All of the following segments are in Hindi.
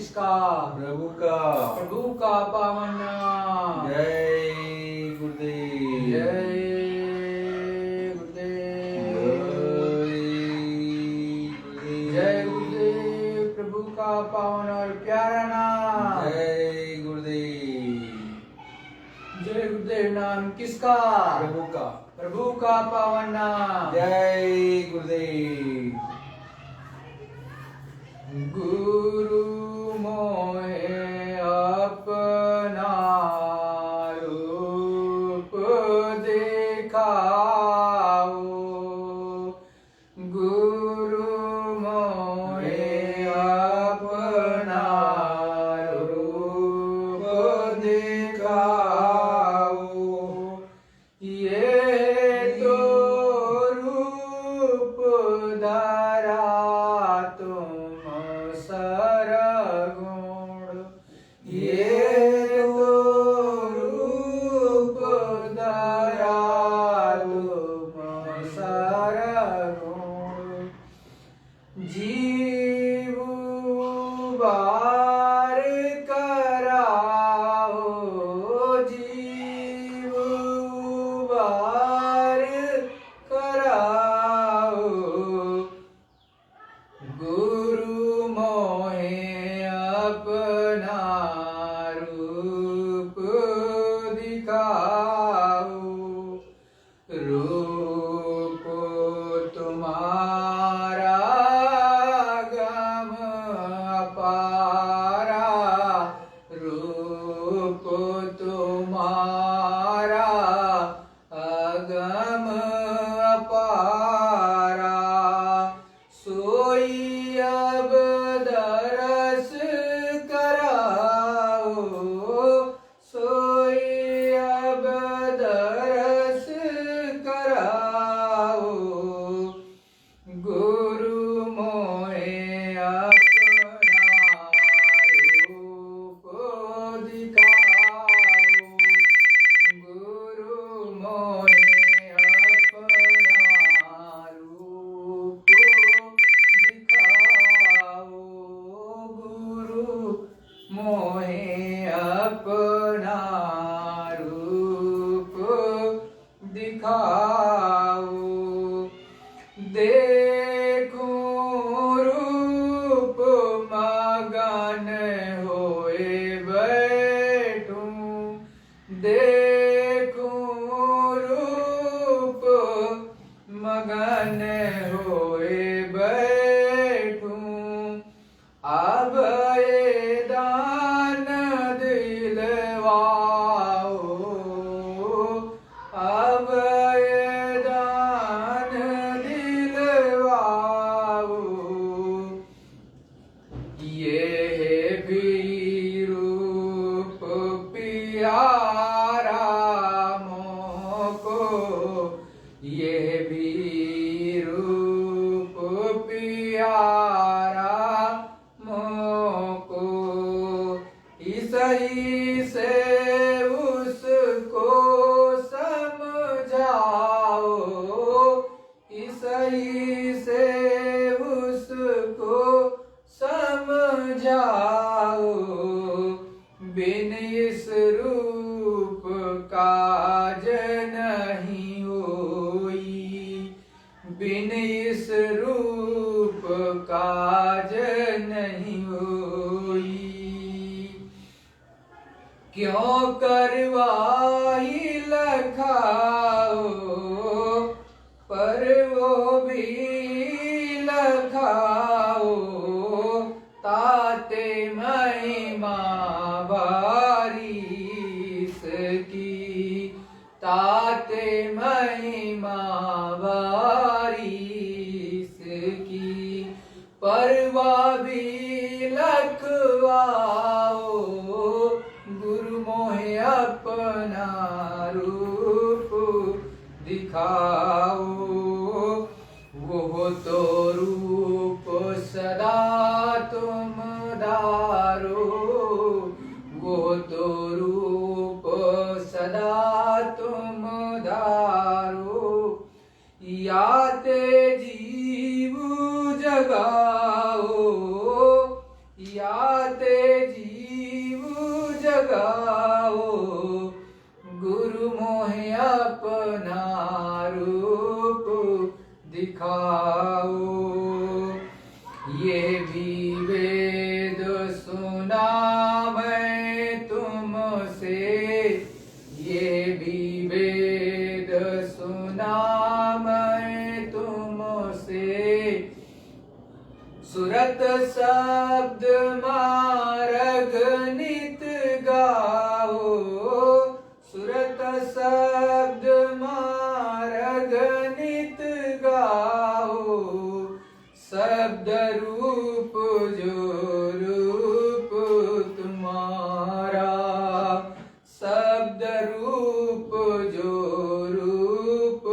किसका? प्रभु का। प्रभु का पावन नाम। जय गुरुदेव। जय गुरुदेव। जय गुरुदेव। प्रभु का पावन और प्यारा नाम। जय गुरुदेव। जय गुरुदेव नाम किसका? प्रभु का। प्रभु का पावन नाम। जय गुरुदेव। गुरु मोहे अपना रूप दिखाओ। गुरु मोहे अपना रूप दिखाओ। ये तो रूप धरा तुम सरगुण। ये तो रूप धरा तुम सरगुण। जीव बार कराओ। जीव बार कराओ। गुरु मोहे अपना रूप दिखाओ। रूप तुम्हारा गम अपारा। रूप तुम्हारा अगम अपारा। सोई अब दरस कराओ। सोई अब दरस कराओ। गुरु मोहे अपना रूप दिखाओ। गुरु मोहे अपना रूप दिखाओ। गुरु मोहे अपना रूप दिखाओ। देखो रूप मगन होए बैठूं। देखो रूप मगन होए बैठूं। अब ये दान दिलवाओ। अब ये दान दिलवाओ। ये भी रूप प्यारा मोको। ये भी रूप प्यारा मोको। इसही से उसको समझाओ। इसही से उसको समझाओ। बिन इस रूप काज नहीं होई। बिन इस रूप काज नहीं होई। क्यों करवाई लखाओ। पर वो भी लखाओ। ताते महिमा बारिश की। ताते महिमा बारिश की। परवा भी लखवाओ। गुरु मोहे अपना रूप दिखाओ। वो तो रूप सदा तुम धारो। वो तो रूप सदा तुम धारो। याते जीव जगाओ। याते अपना रूप दिखाओ। ये भी वेद सुना मैं तुमसे, ये भी वेद सुना मैं तुमसे। सुरत शब्द मार्ग नित गाओ, सुरत शब्द मार्ग नित गाओ। शब्द रूप जो रूप तुम्हारा, शब्द रूप जो रूप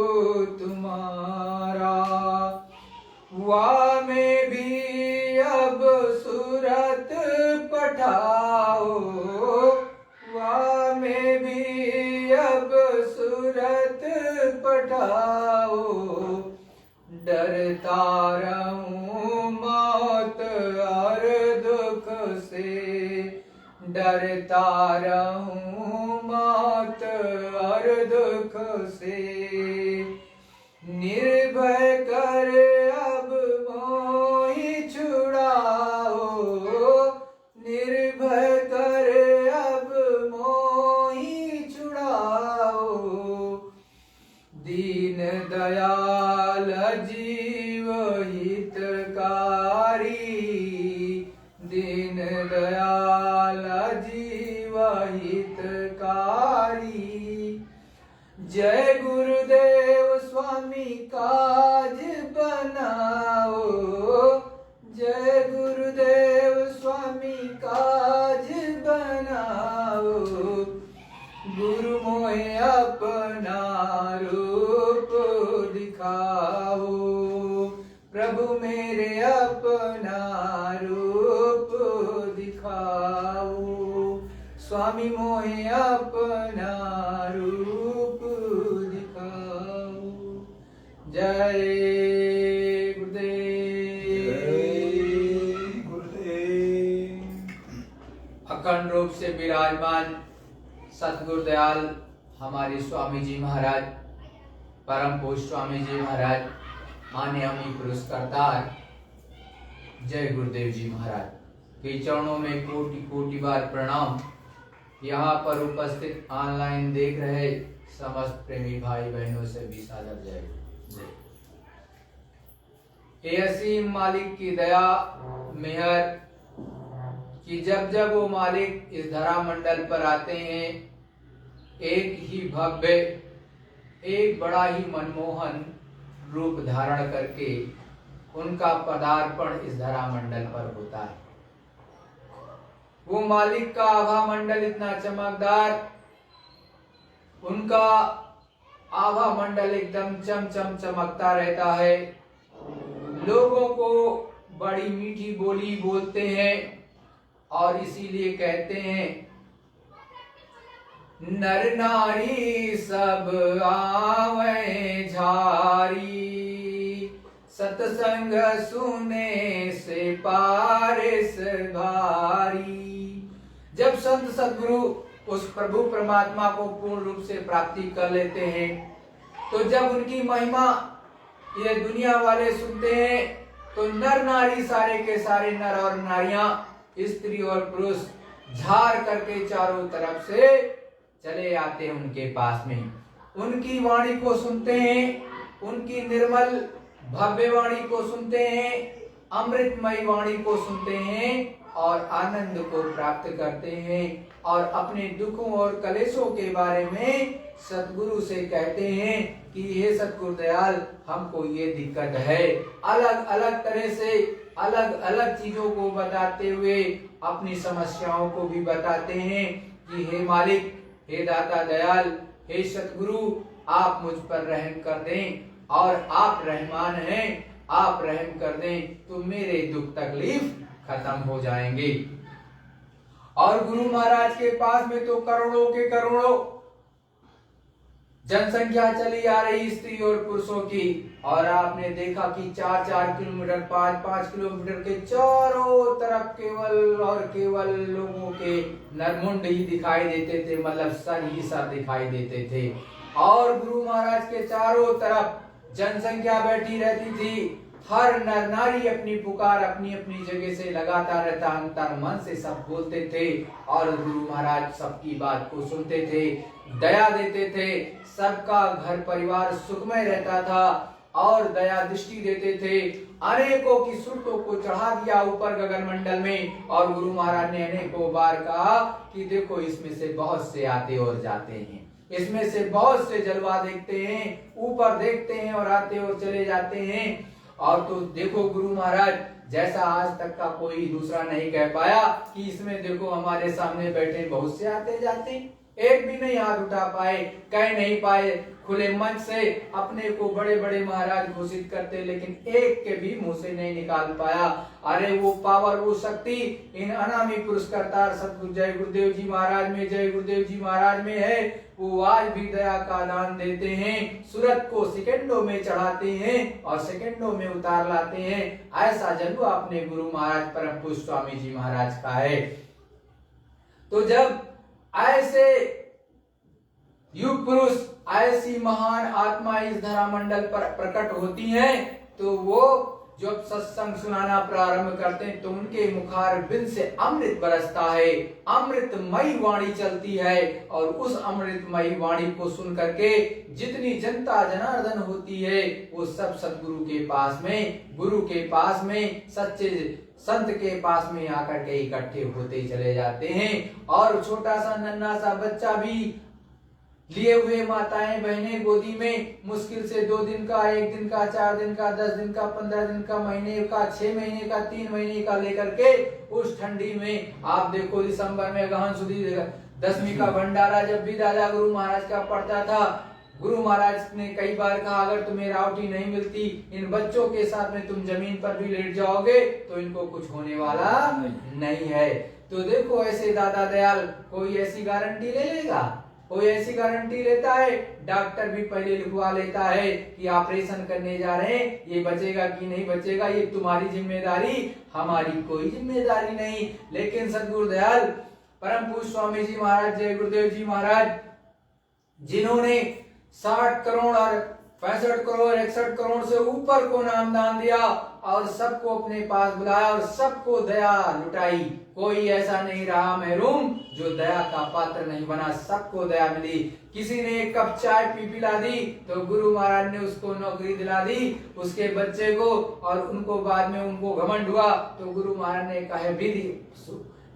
तुम्हारा। वाह में भी अब सूरत पठाओ, वाह में भी अब सूरत पठाओ। डरता रहूं मौत और दुख से, डरता रहूं मौत और दुख से। निर्भय कर अब मोहि छुड़ाओ, निर्भय कर अब मोहि छुड़ाओ। दीन दयाल जीव हितकारी, दीन दयाल जीव हितकारी। जय गुरुदेव स्वामी काज बनाओ, जय गुरुदेव स्वामी काज बनाओ। गुरु मोहे अपना रूप दिखाओ, प्रभु मेरे अपना रूप दिखाओ। स्वामी मोहे अपना रूप दिखाओ। जय गुरुदेव। अखंड रूप से विराजमान सतगुरु दयाल हमारे स्वामी जी महाराज, परम पूज्य स्वामी जी महाराज, मान्य अमी पुरुष करतार, जय गुरुदेव जी महाराज के चरणों में कोटि कोटि बार प्रणाम। यहाँ पर उपस्थित ऑनलाइन देख रहे समस्त प्रेमी भाई बहनों से भी सादर जय। हे असीम मालिक की दया मेहर कि जब जब वो मालिक इस धरा मंडल पर आते हैं, एक ही भव्य, एक बड़ा ही मनमोहन रूप धारण करके उनका पदार्पण इस धरा मंडल पर होता है। वो मालिक का आभा मंडल इतना चमकदार, उनका आभा मंडल एकदम चमचम चमकता रहता है। लोगों को बड़ी मीठी बोली बोलते हैं और इसीलिए कहते हैं नर नारी सब आवे झारी, सत्संग सुने से पारिस भारी। जब संत सद्गुरु उस प्रभु परमात्मा को पूर्ण रूप से प्राप्ति कर लेते हैं, तो जब उनकी महिमा ये दुनिया वाले सुनते हैं, तो नर नारी सारे के सारे नर और नारियां, स्त्री और पुरुष झार करके चारों तरफ से चले आते हैं उनके पास में। उनकी वाणी को सुनते हैं, उनकी निर्मल भव्य वाणी को सुनते हैं, अमृतमयी वाणी को सुनते हैं और आनंद को प्राप्त करते हैं और अपने दुखों और कलेशों के बारे में सतगुरु से कहते हैं कि हे सतगुरु दयाल, हमको ये दिक्कत है। अलग अलग तरह से अलग अलग चीजों को बताते हुए अपनी समस्याओं को भी बताते हैं कि हे मालिक, हे दाता दयाल, हे सतगुरु, आप मुझ पर रहम कर दें और आप रहमान हैं, आप रहम कर दें तो मेरे दुख तकलीफ खत्म हो जाएंगे। और गुरु महाराज के पास में तो करोड़ों के करोड़ों जनसंख्या चली आ रही स्त्री और पुरुषों की, और आपने देखा कि 4-4 किलोमीटर 5-5 किलोमीटर के चारों तरफ केवल और केवल लोगों के नरमुंड ही दिखाई देते थे, मतलब सर ही सर दिखाई देते थे। और गुरु महाराज के चारों तरफ जनसंख्या बैठी रहती थी। हर नर नारी अपनी पुकार अपनी अपनी जगह से लगाता रहता, अंतर मन से सब बोलते थे और गुरु महाराज सबकी बात को सुनते थे, दया देते थे, सबका घर परिवार सुखमय रहता था और दया दृष्टि देते थे। अनेकों की सुरतों को चढ़ा दिया ऊपर गगन मंडल में और गुरु महाराज ने अनेकों बार कहा कि देखो इसमें से बहुत से आते और जाते हैं, इसमें से बहुत से जलवा देखते हैं, ऊपर देखते हैं और आते और चले जाते हैं। और तो देखो गुरु महाराज जैसा आज तक का कोई दूसरा नहीं कह पाया कि इसमें देखो हमारे सामने बैठे बहुत से आते जाते, एक भी नहीं हाथ उठा पाए, कह नहीं पाए, खुले मंच से अपने को बड़े बड़े महाराज घोषित करते, लेकिन एक के भी मुंह से नहीं निकाल पाया। अरे वो पावर, वो शक्ति इन अनामी पुरस्कर्ता सतगुरु जय गुरुदेव जी महाराज में, जय गुरुदेव जी महाराज में है। वो आज भी दया का दान देते हैं, सूरत को सेकंडों में चढ़ाते हैं और सेकंडों में उतार लाते हैं। ऐसा जलवा अपने गुरु महाराज परम पूज्य स्वामी जी महाराज का है। तो जब ऐसे युग पुरुष, ऐसी महान आत्मा इस धरा मंडल पर प्रकट होती हैं, तो वो जब सत्संग सुनाना प्रारंभ करते हैं तो उनके मुखार बिंद से अमृत बरसता है, अमृतमयी वाणी चलती है और उस अमृतमयी वाणी को सुन करके जितनी जनता जनार्दन होती है वो सब सतगुरु के पास में, गुरु के पास में, सच्चे संत के पास में आकर के इकट्ठे होते चले जाते हैं। और छोटा सा नन्हा सा बच्चा भी लिए हुए माताएं बहनें गोदी में मुश्किल से 2 दिन का, 1 दिन का, 4 दिन का, 10 दिन का, 15 दिन का, महीने का, 6 महीने का, 3 महीने का लेकर के उस ठंडी में आप देखो दिसंबर में गहन सुधी 10वीं का भंडारा जब भी दादा गुरु महाराज का पड़ता था, गुरु महाराज ने कई बार कहा अगर तुम्हें रावटी नहीं मिलती, इन बच्चों के साथ में तुम जमीन पर भी लेट जाओगे तो इनको कुछ होने वाला नहीं है। तो देखो ऐसे दादा दयाल, कोई ऐसी गारंटी ले लेगा? कोई ऐसी गारंटी लेता है? डॉक्टर भी पहले लिखवा लेता है कि ऑपरेशन करने जा रहे हैं, ये बचेगा कि नहीं बचेगा ये तुम्हारी जिम्मेदारी, हमारी कोई जिम्मेदारी नहीं। लेकिन सतगुरु दयाल परम पूज्य स्वामी जी महाराज, जय गुरुदेव जी महाराज, जिन्होंने 60 करोड़ और 65 करोड़ 61 करोड़ से ऊपर को नाम दान दिया और सबको अपने पास बुलाया और सबको दया लुटाई, कोई ऐसा नहीं रहा महरूम जो दया का पात्र नहीं बना, सबको दया मिली। किसी ने 1 कप चाय पिला दी तो गुरु महाराज ने उसको नौकरी दिला दी उसके बच्चे को, और उनको बाद में उनको घमंड हुआ तो गुरु महाराज ने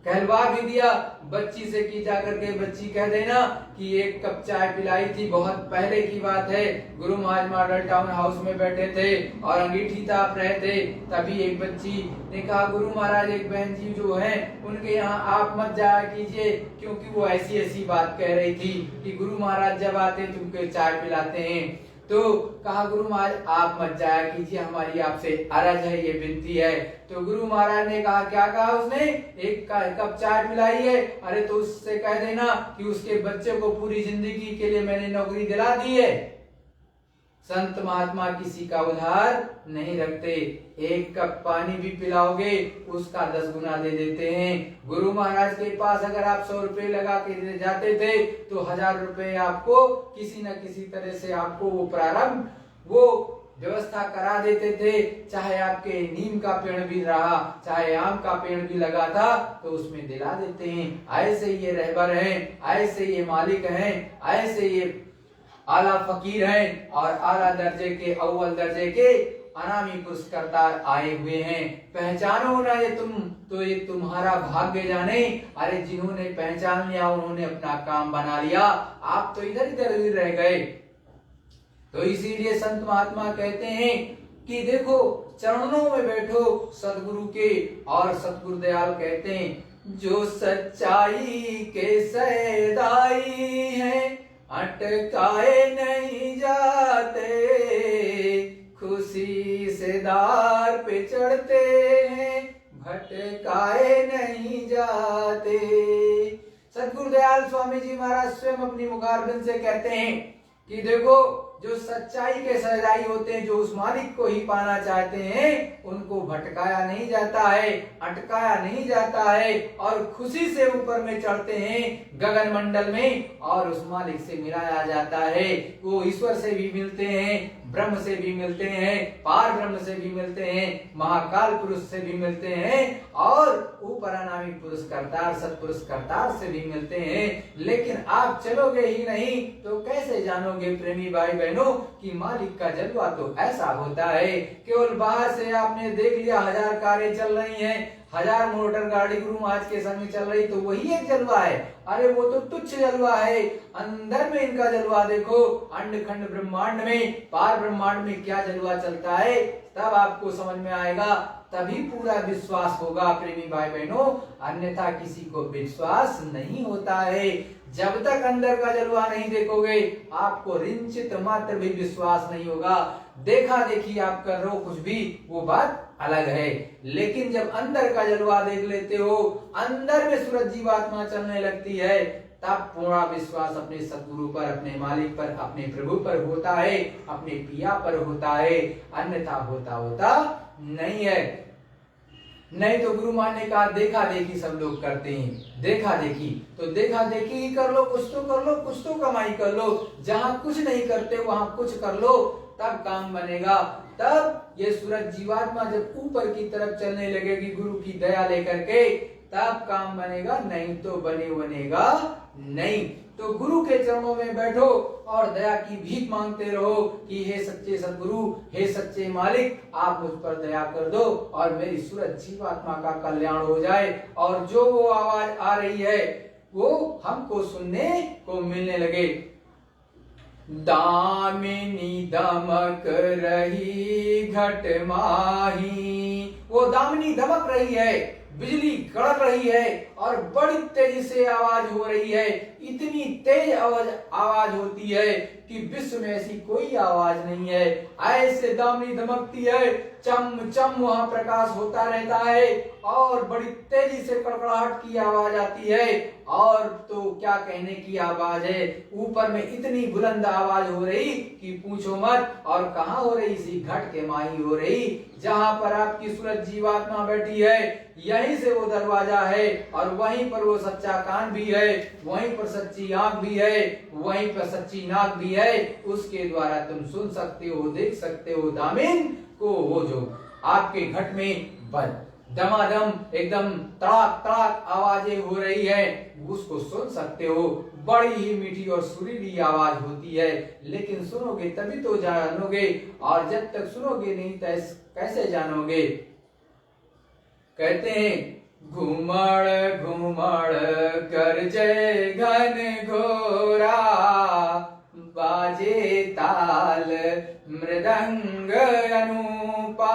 कहलवा भी दिया बच्ची से कि जाकर के बच्ची कह देना कि 1 कप चाय पिलाई थी, बहुत पहले की बात है। Guru Maharaj model town house में बैठे थे और अंगीठी ताप रहे थे, तभी एक बच्ची ने कहा गुरु महाराज एक बहन जी जो है उनके यहाँ आप मत जाया कीजिए, क्योंकि वो ऐसी ऐसी बात कह रही थी कि गुरु महाराज जब आते तुमको चाय पिलाते हैं। तो कहा गुरु महाराज आप मत जाया कीजिए, हमारी आपसे अर्ज है, ये विनती है। तो गुरु महाराज ने कहा, क्या कहा उसने? 1 कप चाय पिलाई है, अरे तो उससे कह देना कि उसके बच्चे को पूरी जिंदगी के लिए मैंने नौकरी दिला दी है। संत महात्मा किसी का उधार नहीं रखते, 1 कप पानी भी पिलाओगे उसका 10 गुना दे देते हैं। गुरु महाराज के पास अगर आप 100 रुपए लगा के जाते थे तो 1000 रुपए आपको किसी न किसी तरह से आपको वो प्रारंभ वो व्यवस्था करा देते थे। चाहे आपके नीम का पेड़ भी रहा, चाहे आम का पेड़ भी लगा था तो उसमें दिला देते हैं। ऐसे ये रहबर हैं, ऐसे ये मालिक हैं, ऐसे ये आला फकीर हैं और आला दर्जे के, अव्वल दर्जे के अनामी पुरस्कर्ता आए हुए हैं। पहचानो ना ये तुम तो ये तुम्हारा भाग्य जाने। अरे जिन्होंने पहचान लिया उन्होंने अपना काम बना लिया, आप तो इधर इधर रह गए। तो इसीलिए संत महात्मा कहते हैं कि देखो चरणों में बैठो सदगुरु के, और सतगुरु दयाल कहते हैं जो सच्चाई के सैदाई हैं अटकाए नहीं जाते, खुशी से दार पे चढ़ते हैं भटकाए नहीं जाते। सतगुरु दयाल स्वामी जी महाराज स्वयं अपनी मुखारबिंद से कहते हैं कि देखो जो सच्चाई के सहजाई होते हैं, जो उस मालिक को ही पाना चाहते हैं, उनको भटकाया नहीं जाता है, अटकाया नहीं जाता है और खुशी से ऊपर में चढ़ते हैं गगन मंडल में और उस मालिक से मिलाया जाता है। वो ईश्वर से भी मिलते हैं, ब्रह्म से भी मिलते हैं, पार ब्रह्म से भी मिलते हैं, महाकाल पुरुष से भी मिलते हैं और ऊपर अनामी पुरुष करतार सतपुरुष करतार से भी मिलते हैं। लेकिन आप चलोगे ही नहीं तो कैसे जानोगे प्रेमी भाई बहनों कि मालिक का जलवा तो ऐसा होता है। केवल बाहर से आपने देख लिया 1000 कारें चल रही हैं, 1000 मोटर गाड़ी गुरु महाराज के संग चल रही, तो वही एक जलवा है। अरे वो तो तुच्छ जलवा है, अंदर में इनका जलवा देखो, अंड खंड ब्रह्मांड में, पार ब्रह्मांड में क्या जलवा चलता है, तब आपको समझ में आएगा, तभी पूरा विश्वास होगा प्रेमी भाई बहनों, अन्यथा किसी को विश्वास नहीं होता है। जब तक अंदर का जलवा नहीं देखोगे आपको रिंचित मात्र भी विश्वास नहीं होगा। देखा देखी आप कर रहे हो कुछ भी, वो बात अलग है, लेकिन जब अंदर का जलवा देख लेते हो, अंदर में सूरज जीवात्मा चलने लगती है, तब पूरा विश्वास अपने सद्गुरु पर, अपने मालिक पर, अपने प्रभु पर होता है, अपने पिया पर होता है, अन्यथा होता नहीं है। नहीं तो गुरु मान ने कहा देखा देखी सब लोग करते हैं, देखा देखी तो देखा देखी ही कर लो, कुछ तो कर लो, कुछ तो कमाई कर लो, जहां कुछ नहीं करते वहां कुछ कर लो, तब काम बनेगा। तब ये सूरज जीवात्मा जब ऊपर की तरफ चलने लगेगी गुरु की दया लेकर के, तब काम बनेगा, नहीं तो बनेगा नहीं। तो गुरु के चरणों में बैठो और दया की भीख मांगते रहो कि हे सच्चे सद्गुरु, हे सच्चे मालिक, आप मुझ पर दया कर दो और मेरी सूरज जीवात्मा का कल्याण हो जाए और जो वो आवाज आ रही है वो हमको सुनने को मिलने लगे। दामिनी दमक रही घट माही, वो दामिनी दमक रही है, बिजली कड़क रही है और बड़ी तेजी से आवाज हो रही है। इतनी तेज आवाज होती है कि विश्व में ऐसी कोई आवाज नहीं है। ऐसे दामिनी धमकती है, चम चम वहां प्रकाश होता रहता है और बड़ी तेजी से कड़कड़ाहट की आवाज आती है। और तो क्या कहने की आवाज है, ऊपर में इतनी बुलंद आवाज हो रही कि पूछो मत। और कहाँ हो रही, इसी घट के माही हो रही, जहां पर आपकी सूरज जीवात्मा बैठी है, यहीं से वो दरवाजा है और वहीं पर वो सच्चा कान भी है, वहीं पर सच्ची आंख भी है, वहीं पर सच्ची नाक भी है। उसके द्वारा तुम सुन सकते हो, देख सकते हो दामिन को, वो जो आपके घट में दमादम एकदम तड़ाक तड़ाक आवाजें हो रही है, उसको सुन सकते हो। बड़ी ही मीठी और सुरीली आवाज होती है, लेकिन सुनोगे तभी तो जानोगे, और जब तक सुनोगे नहीं तो कैसे जानोगे। कहते हैं घुमड़ घुमड़ कर जय घन घोरा, बाजे ताल मृदंग अनूपा।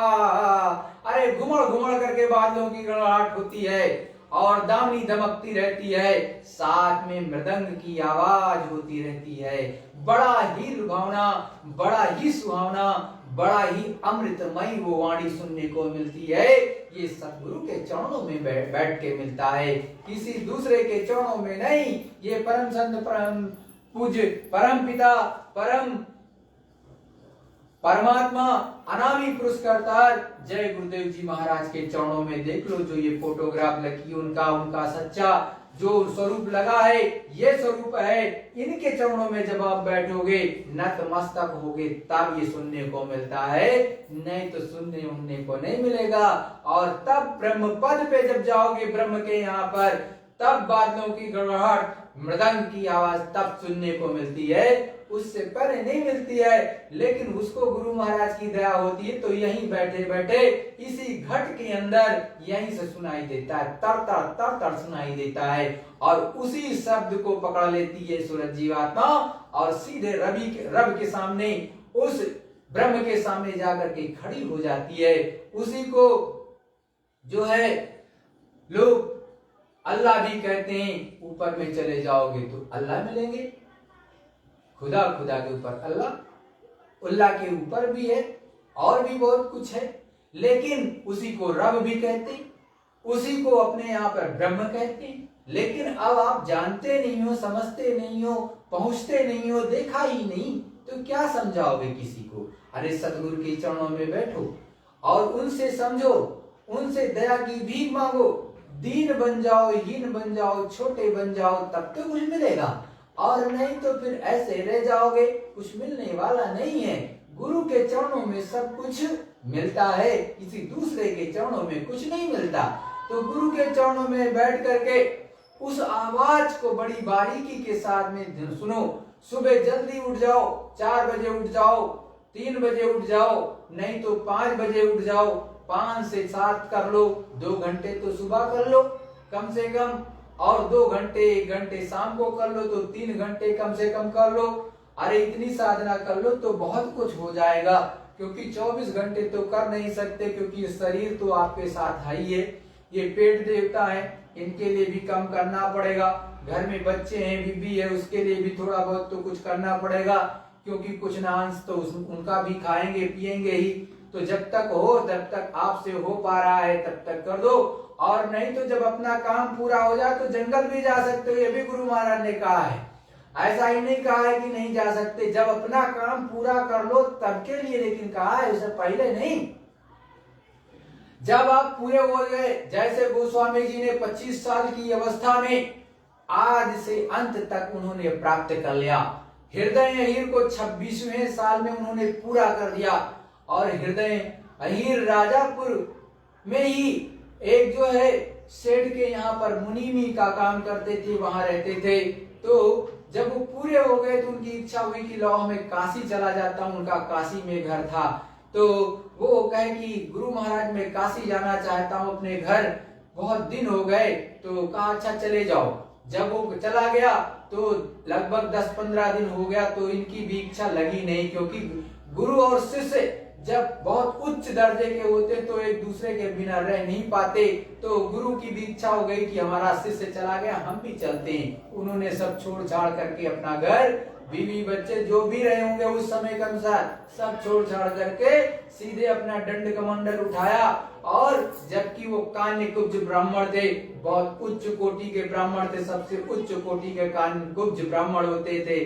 अरे घुमड़ घुमड़ करके बादलों की गड़गड़ाहट होती है और दामिनी दमकती रहती है, साथ में मृदंग की आवाज होती रहती है। बड़ा ही लुभावना, बड़ा ही सुहावना, बड़ा ही अमृतमयी वो वाणी सुनने को मिलती है। ये सद्गुरु के चरणों में बैठ के मिलता है, किसी दूसरे के चरणों में नहीं। ये परम संत, परम पूज्य, परम पिता, परम परमात्मा, अनामी पुरुष करतार जय गुरुदेव जी महाराज के चरणों में देख लो। जो ये फोटोग्राफ लगी उनका सच्चा जो स्वरूप लगा है, ये स्वरूप है। इनके चरणों में जब आप बैठोगे, नतमस्तक होगे, तब ये सुनने को मिलता है, नहीं तो सुनने उनने को नहीं मिलेगा। और तब ब्रह्म पद पे जब जाओगे, ब्रह्म के यहाँ पर, तब बादलों की गड़गड़ाहट, मृदंग की आवाज तब सुनने को मिलती है, उससे पहले नहीं मिलती है। लेकिन उसको गुरु महाराज की दया होती है तो यहीं बैठे बैठे इसी घट के अंदर यहीं से सुनाई देता है, तर तर सुनाई देता है। और उसी शब्द को पकड़ लेती है सूरज जीवात्मा और सीधे रब के सामने, उस ब्रह्म के सामने जाकर के खड़ी हो जाती है। उसी को जो है लोग अल्लाह भी कहते हैं। ऊपर में चले जाओगे तो अल्लाह मिलेंगे, खुदा के ऊपर अल्लाह के ऊपर भी है और भी बहुत कुछ है, लेकिन उसी को रब भी कहते, उसी को अपने यहाँ पर ब्रह्म कहते। लेकिन अब आप जानते नहीं हो, समझते नहीं हो, पहुंचते नहीं हो, देखा ही नहीं, तो क्या समझाओगे किसी को? अरे सतगुरु के चरणों में बैठो और उनसे समझो, उनसे दया की भीख मांगो, दीन बन जाओ, हीन बन जाओ, छोटे बन जाओ, तब तो कुछ मिलेगा, और नहीं तो फिर ऐसे रह जाओगे, कुछ मिलने वाला नहीं है। गुरु के चरणों में सब कुछ मिलता है, किसी दूसरे के चरणों में कुछ नहीं मिलता। तो गुरु के चरणों में बैठ करके उस आवाज को बड़ी बारीकी के साथ में सुनो। सुबह जल्दी उठ जाओ, 4 बजे उठ जाओ, 3 बजे उठ जाओ, नहीं तो 5 बजे उठ जाओ, 5 से 7 कर लो, 2 घंटे तो सुबह कर लो कम से कम, और 2 घंटे 1 घंटे शाम को कर लो, तो 3 घंटे कम से कम कर लो। अरे इतनी साधना कर लो तो बहुत कुछ हो जाएगा, क्योंकि 24 घंटे तो कर नहीं सकते, क्योंकि ये शरीर तो आपके साथ है ही है, ये पेट देवता है, इनके लिए भी कम करना पड़ेगा। घर में बच्चे हैं, बीबी है, उसके लिए भी थोड़ा बहुत तो कुछ करना पड़ेगा, क्योंकि कुछ ना अंश तो उनका भी खाएंगे पिएंगे ही। तो जब तक हो, जब तक आपसे हो पा रहा है तब तक कर दो, और नहीं तो जब अपना काम पूरा हो जाए तो जंगल भी जा सकते हो, ये भी गुरु महाराज ने कहा है। ऐसा ही नहीं कहा है कि नहीं जा सकते, जब अपना काम पूरा कर लो तब के लिए लेकिन कहा है, उससे पहले नहीं। जब आप पूरे हो गए, जैसे गोस्वामी जी ने 25 साल की अवस्था में आज से अंत तक उन्होंने प्राप्त कर लिया। हृदय अहीर को 26वें साल में उन्होंने पूरा कर दिया, और हृदय अहीर राजापुर में ही एक जो है सेठ के यहाँ पर मुनीमी का काम करते थे, वहां रहते थे। तो जब वो पूरे हो गए तो उनकी इच्छा हुई कि लो मैं काशी चला जाता हूँ, उनका काशी में घर था। तो वो कहे कि गुरु महाराज मैं काशी जाना चाहता हूँ अपने घर, बहुत दिन हो गए। तो कहा अच्छा चले जाओ। जब वो चला गया तो लगभग 10-15 दिन हो गया, तो इनकी भी इच्छा लगी नहीं, क्योंकि गुरु और शिष्य जब बहुत उच्च दर्जे के होते तो एक दूसरे के बिना रह नहीं पाते। तो गुरु की भी इच्छा हो गई कि हमारा शिष्य चला गया, हम भी चलते हैं। उन्होंने सब छोड़ छाड़ करके अपना घर, बीवी बच्चे जो भी रहे होंगे उस समय के अनुसार सब छोड़ छाड़ करके सीधे अपना दंड कमंडल उठाया। और जबकि वो कान्य कुब्ज ब्राह्मण थे, बहुत उच्च कोटि के ब्राह्मण थे, सबसे उच्च कोटि के कान्य कुब्ज ब्राह्मण होते थे।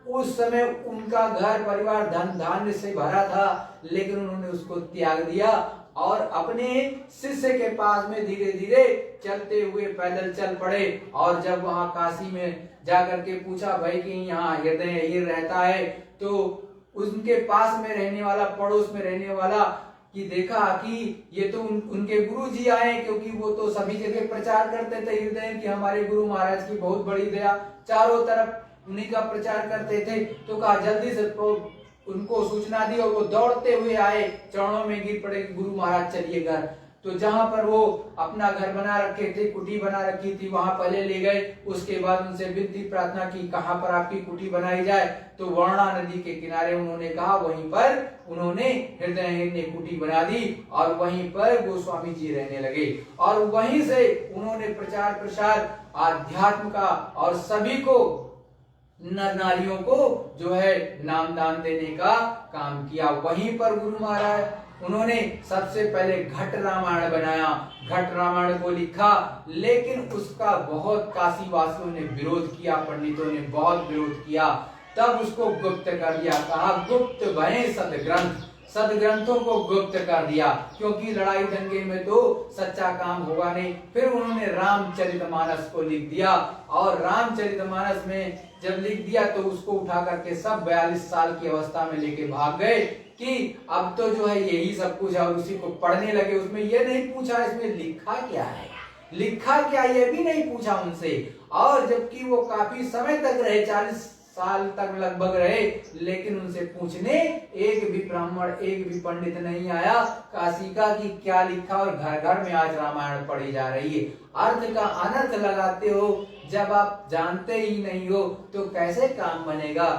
उस समय उनका घर परिवार धन धान्य से भरा था, लेकिन उन्होंने उसको त्याग दिया और अपने शिष्य के पास में धीरे धीरे चलते हुए पैदल चल पड़े। और जब वहां काशी में जाकर के पूछा भाई कि यहाँ हृदय अहीर रहता है, तो उनके पास में रहने वाला, पड़ोस में रहने वाला कि देखा कि ये तो उनके गुरु जी आए, क्योंकि वो तो सभी जगह प्रचार करते थे हृदय कि हमारे गुरु महाराज की बहुत बड़ी दया, चारों तरफ उन्हीं का प्रचार करते थे। तो कहा जल्दी से उनको सूचना दी, और वो दौड़ते हुए आए, चरणों में गिर पड़े कि गुरु महाराज चलिए घर। तो जहां पर वो अपना घर बना रखे थे, कुटी बना रखी थी, वहां पहले ले गए। उसके बाद उनसे विनती प्रार्थना की कहां पर आपकी कुटी बनाई जाए, तो वर्णा नदी के किनारे उन्होंने कहा, वहीं पर उन्होंने हृदय ने कुटी बना दी और वहीं पर गोस्वामी जी रहने लगे। और वहीं से उन्होंने प्रचार प्रसार आध्यात्म का और सभी को, नर नारियों को जो है नाम दान देने का काम किया। वहीं पर गुरु महाराज उन्होंने सबसे पहले घट रामायण बनाया, घट रामायण को लिखा, लेकिन उसका बहुत काशी वासियों ने विरोध किया, पंडितों ने बहुत विरोध किया। तब उसको गुप्त कर दिया, कहा गुप्त भय सदग्रंथ, सदग्रंथों को गुप्त कर दिया, क्योंकि लड़ाई दंगे में तो सच्चा काम होगा नहीं। फिर उन्होंने रामचरितमानस को लिख दिया, और रामचरितमानस में जब लिख दिया तो उसको उठा करके सब 42 साल की अवस्था में लेके भाग गए कि अब तो जो है यही सब कुछ है, और उसी को पढ़ने लगे। उसमें ये नहीं पूछा इसमें लिखा क्या है, लिखा क्या ये भी नहीं पूछा उनसे। और जबकि वो काफी समय तक रहे, 40 साल तक लगभग रहे, लेकिन उनसे पूछने एक भी ब्राह्मण, एक भी पंडित नहीं आया काशी का कि क्या लिखा। और घर घर में आज रामायण पढ़ी जा रही है। अर्थ का अनर्थ लगाते हो, जब आप जानते ही नहीं हो तो कैसे काम बनेगा।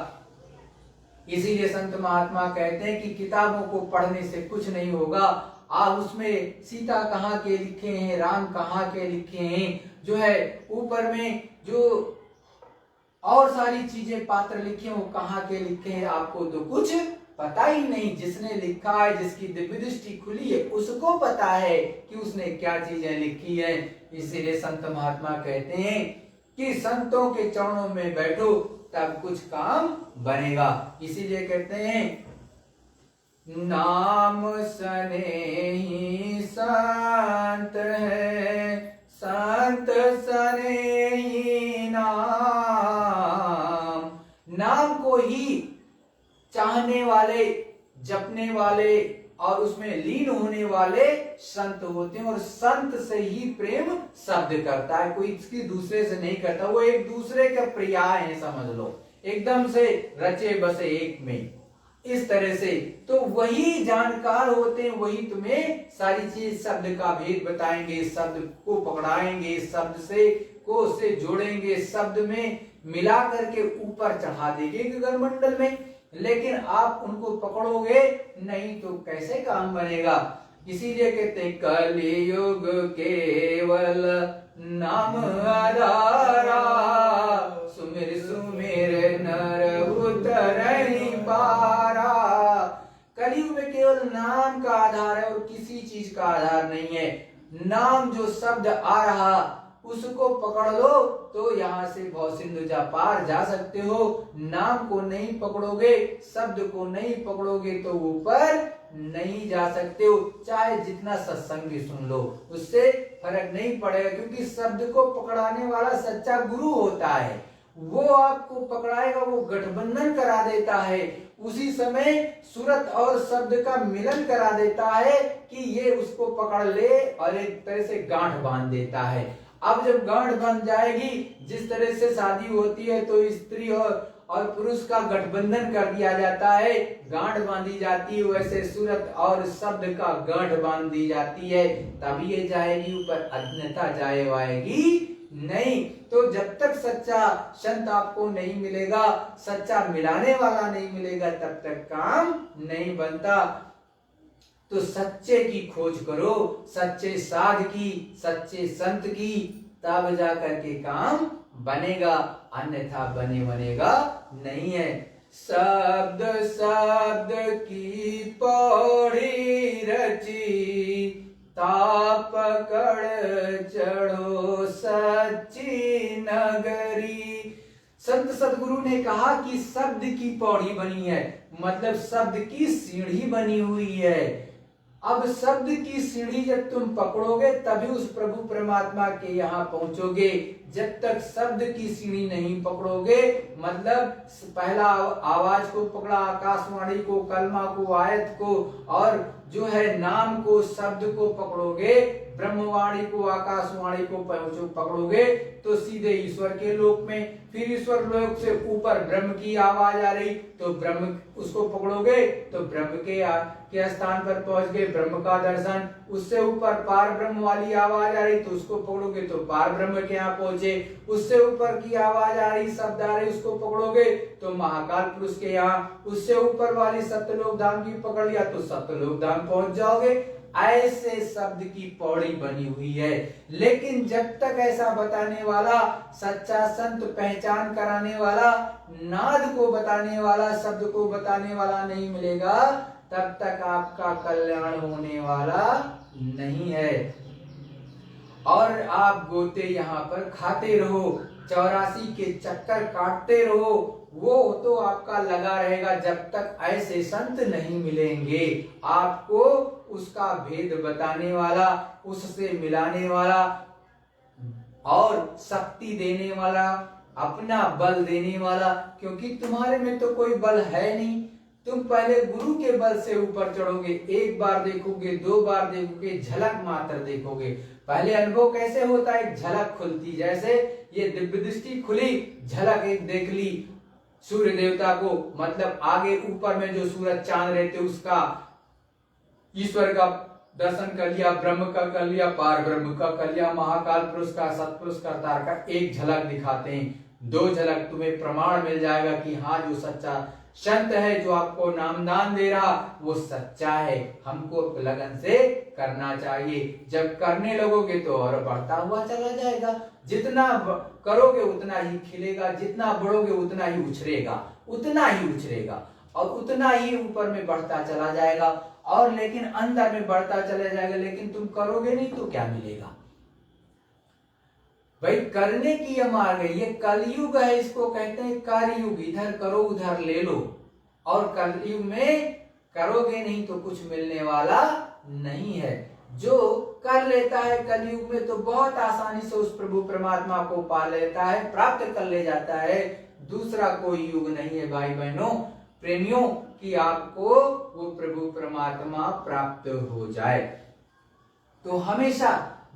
इसीलिए संत महात्मा कहते हैं कि किताबों को पढ़ने से कुछ नहीं होगा। आप उसमें सीता कहाँ के लिखे हैं, राम कहाँ के लिखे हैं, जो है ऊपर में जो और सारी चीजें पात्र लिखे हैं वो कहाँ के लिखे हैं, आपको तो कुछ पता ही नहीं। जिसने लिखा है, जिसकी दिव्य दृष्टि खुली है, उसको पता है कि उसने क्या चीजें लिखी है। इसीलिए संत महात्मा कहते हैं कि संतों के चरणों में बैठो, तब कुछ काम बनेगा। इसीलिए कहते हैं नाम सनेही संत है, संत सनेही नाम। नाम को ही चाहने वाले, जपने वाले और उसमें लीन होने वाले संत होते हैं। और संत से ही प्रेम शब्द करता है, कोई इसकी दूसरे से नहीं करता। वो एक दूसरे का पर्याय है, समझ लो, एकदम से रचे बसे एक में, इस तरह से। तो वही जानकार होते हैं, वही तुम्हें सारी चीज शब्द का भेद बताएंगे, शब्द को पकड़ाएंगे, शब्द से को से जोड़ेंगे, शब्द में मिला करके ऊपर चढ़ा देंगे गगनमंडल में। लेकिन आप उनको पकड़ोगे नहीं तो कैसे काम बनेगा। इसीलिए कहते हैं कलियुग केवल नाम आधारा, सुमिर सुमिर नर उतरहि पारा। कलयुग में केवल नाम का आधार है और किसी चीज का आधार नहीं है। नाम जो शब्द आ रहा उसको पकड़ लो तो यहाँ से भव सिंधु जा पार जा सकते हो। नाम को नहीं पकड़ोगे, शब्द को नहीं पकड़ोगे तो ऊपर नहीं जा सकते हो। चाहे जितना सत्संग भी सुन लो उससे फर्क नहीं पड़ेगा, क्योंकि शब्द को पकड़ाने वाला सच्चा गुरु होता है। वो आपको पकड़ाएगा, वो गठबंधन करा देता है, उसी समय सूरत और शब्द का मिलन करा देता है कि ये उसको पकड़ ले और एक तरह से गांठ बांध देता है। अब जब गांठ बन जाएगी, जिस तरह से शादी होती है तो स्त्री और पुरुष का गठबंधन कर दिया जाता है, गांठ बांधी जाती है, वैसे सूरत और शब्द का गांठ बांध दी जाती है, तभी ये जाएगी ऊपर, अन्यथा जाए वाएगी नहीं। तो जब तक सच्चा संत आपको नहीं मिलेगा, सच्चा मिलाने वाला नहीं मिलेगा, तब तक काम नहीं बनता। तो सच्चे की खोज करो, सच्चे साध की, सच्चे संत की, तब जा करके काम बनेगा, अन्यथा बनेगा नहीं है। शब्द शब्द की पौड़ी रची, ताप कड़ चढ़ो सच्ची नगरी। संत सदगुरु ने कहा कि शब्द की पौड़ी बनी है, मतलब शब्द की सीढ़ी बनी हुई है। अब शब्द की सीढ़ी जब तुम पकड़ोगे तभी उस प्रभु परमात्मा के यहाँ पहुंचोगे। जब तक शब्द की सीढ़ी नहीं पकड़ोगे, मतलब पहला आवाज को पकड़ा, आकाशवाणी को, कलमा को, आयत को, और जो है नाम को, शब्द को पकड़ोगे, ब्रह्मवाणी को, आकाशवाणी को पकड़ोगे तो सीधे ईश्वर के लोक में। फिर ईश्वर लोक से ऊपर ब्रह्म की आवाज आ रही तो ब्रह्म उसको पकड़ोगे तो ब्रह्म के स्थान पर पहुंच गए, ब्रह्म का दर्शन। उससे ऊपर पार ब्रह्म वाली आवाज आ रही तो उसको पकड़ोगे तो पार ब्रह्म के यहाँ पहुंचे। उससे ऊपर की आवाज आ रही, शब्द आ रही, उसको पकड़ोगे तो महाकाल पुरुष के यहाँ। उससे ऊपर वाली सत्यलोक धाम की पकड़ लिया तो सत्यलोक धाम पहुंच जाओगे। ऐसे शब्द की पौड़ी बनी हुई है। लेकिन जब तक ऐसा बताने वाला सच्चा संत, पहचान कराने वाला, नाद को बताने वाला, शब्द को बताने वाला नहीं मिलेगा, तब तक आपका कल्याण होने वाला नहीं है। और आप गोते यहाँ पर खाते रहो, 84 के चक्कर काटते रहो, वो तो आपका लगा रहेगा जब तक ऐसे संत नहीं मिलेंगे। आपको उसका भेद बताने वाला, उससे मिलाने वाला और शक्ति देने वाला, अपना बल देने वाला, क्योंकि तुम्हारे में तो कोई बल है नहीं। तुम पहले गुरु के बल से ऊपर चढ़ोगे, एक बार देखोगे, 2 बार देखोगे, झलक मात्र देखोगे। पहले अनुभव कैसे होता है, झलक खुलती, जैसे ये दिव्य दृष्टि खुली, झलक एक देख ली सूर्य देवता को, मतलब आगे ऊपर में जो सूरज चांद रहते उसका, ईश्वर का दर्शन कर लिया, ब्रह्म का कर लिया, पार ब्रह्म का कर लिया, महाकाल पुरुष का, सतपुरुष करतार का एक झलक दिखाते हैं। 2 झलक तुम्हें प्रमाण मिल जाएगा कि हाँ जो सच्चा संत है, जो आपको नामदान दे रहा, वो सच्चा है, हमको लगन से करना चाहिए। जब करने लगोगे तो और बढ़ता हुआ चला जाएगा। जितना करोगे उतना ही खिलेगा, जितना बढ़ोगे उतना ही उछरेगा, उतना ही उछरेगा और उतना ही ऊपर में बढ़ता चला जाएगा। और लेकिन अंदर में बढ़ता चला जाएगा, लेकिन तुम करोगे नहीं तो क्या मिलेगा। भाई करने की ये मार्ग है, ये कलयुग है, इसको कहते हैं कार्ययुग। इधर करो उधर ले लो, और कलयुग में करोगे नहीं तो कुछ मिलने वाला नहीं है। जो कर लेता है कलयुग में तो बहुत आसानी से उस प्रभु परमात्मा को पा लेता है, प्राप्त कर ले जाता है। दूसरा कोई युग नहीं है भाई बहनों प्रेमियों कि आपको वो प्रभु परमात्मा प्राप्त हो जाए। तो हमेशा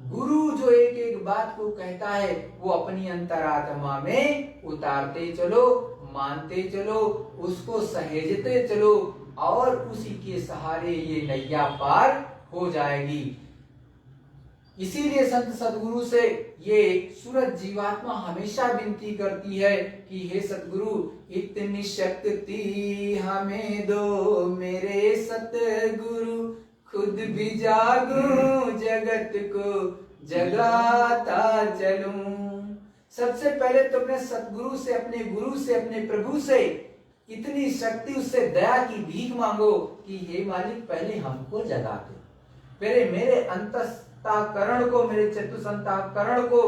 गुरु जो एक एक बात को कहता है वो अपनी अंतरात्मा में उतारते चलो, मानते चलो, उसको सहेजते चलो, और उसी के सहारे ये नैया पार हो जाएगी। इसीलिए संत सदगुरु से ये सूरज जीवात्मा हमेशा विनती करती है कि हे सदगुरु इतनी शक्ति हमें दो मेरे सतगुरु, खुद भी जागूं जगत को जगाता चलूं। सबसे पहले तो अपने सतगुरु से, अपने गुरु से, अपने प्रभु से इतनी शक्ति, उससे दया की भीख मांगो कि हे मालिक पहले हमको जगा दो, पहले मेरे अंतःकरण को, मेरे चतुसंताकरण को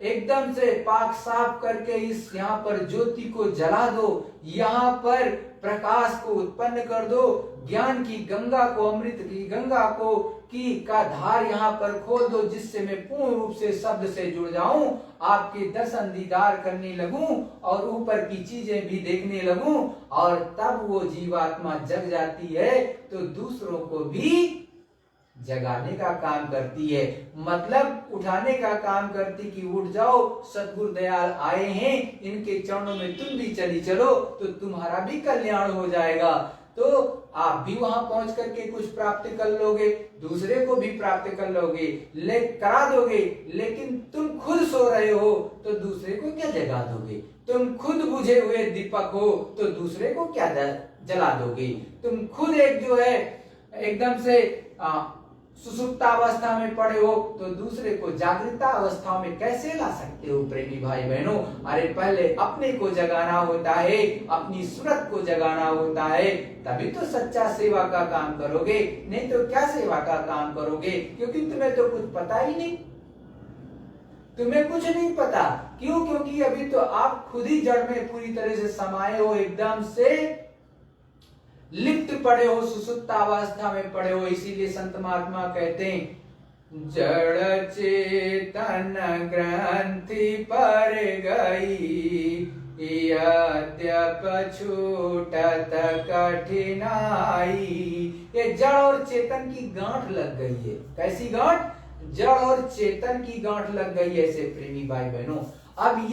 एकदम से पाक साफ करके इस यहाँ पर ज्योति को जला दो, यहाँ पर प्रकाश को उत्पन्न कर दो, ज्ञान की गंगा को, अमृत की गंगा को का धार यहाँ पर खोल दो, जिससे मैं पूर्ण रूप से शब्द से जुड़ जाऊं, आपके दर्शन दीदार करने लगूं और ऊपर की चीजें भी देखने लगूं, और तब वो जीवात्मा जग जाती है तो दूसरों को भी जगाने का काम करती है, मतलब उठाने का काम करती कि उठ जाओ, सतगुरु दयाल आए हैं, इनके चरणों में तुम भी चली चलो तो तुम्हारा भी कल्याण हो जाएगा। तो आप भी वहां पहुंच करके कुछ प्राप्त कर लोगे, दूसरे को भी प्राप्त कर लोगे, करा दोगे। लेकिन तुम खुद सो रहे हो तो दूसरे को क्या जगा दोगे? तुम खुद बुझे हुए दीपक हो तो दूसरे को क्या जला दोगे? तुम खुद एक जो है एकदम से सुसुप्तावस्था में पड़े हो तो दूसरे को जागृता अवस्था में कैसे ला सकते हो? प्रेमी भाई बहनों, अरे पहले अपने को जगाना होता है, अपनी सूरत को जगाना होता है, तभी तो सच्चा सेवा का काम करोगे, नहीं तो क्या सेवा का काम करोगे? क्योंकि तुम्हें तो कुछ पता ही नहीं, तुम्हें कुछ नहीं पता। क्यों? क्योंकि अभी तो आप खुद ही जड़ में पूरी तरह से समाये हो, एकदम से लिप्त पड़े हो, सुसुप्तावस्था में पड़े हो। इसीलिए संत महात्मा कहते हैं जड़ चेतन ग्रंथि पर गई, यद्यप छूटत कठिनाई। ये जड़ और चेतन की गांठ लग गई है। कैसी गांठ? जड़ और चेतन की गांठ लग गई है। ऐसे प्रेमी भाई बहनों, अब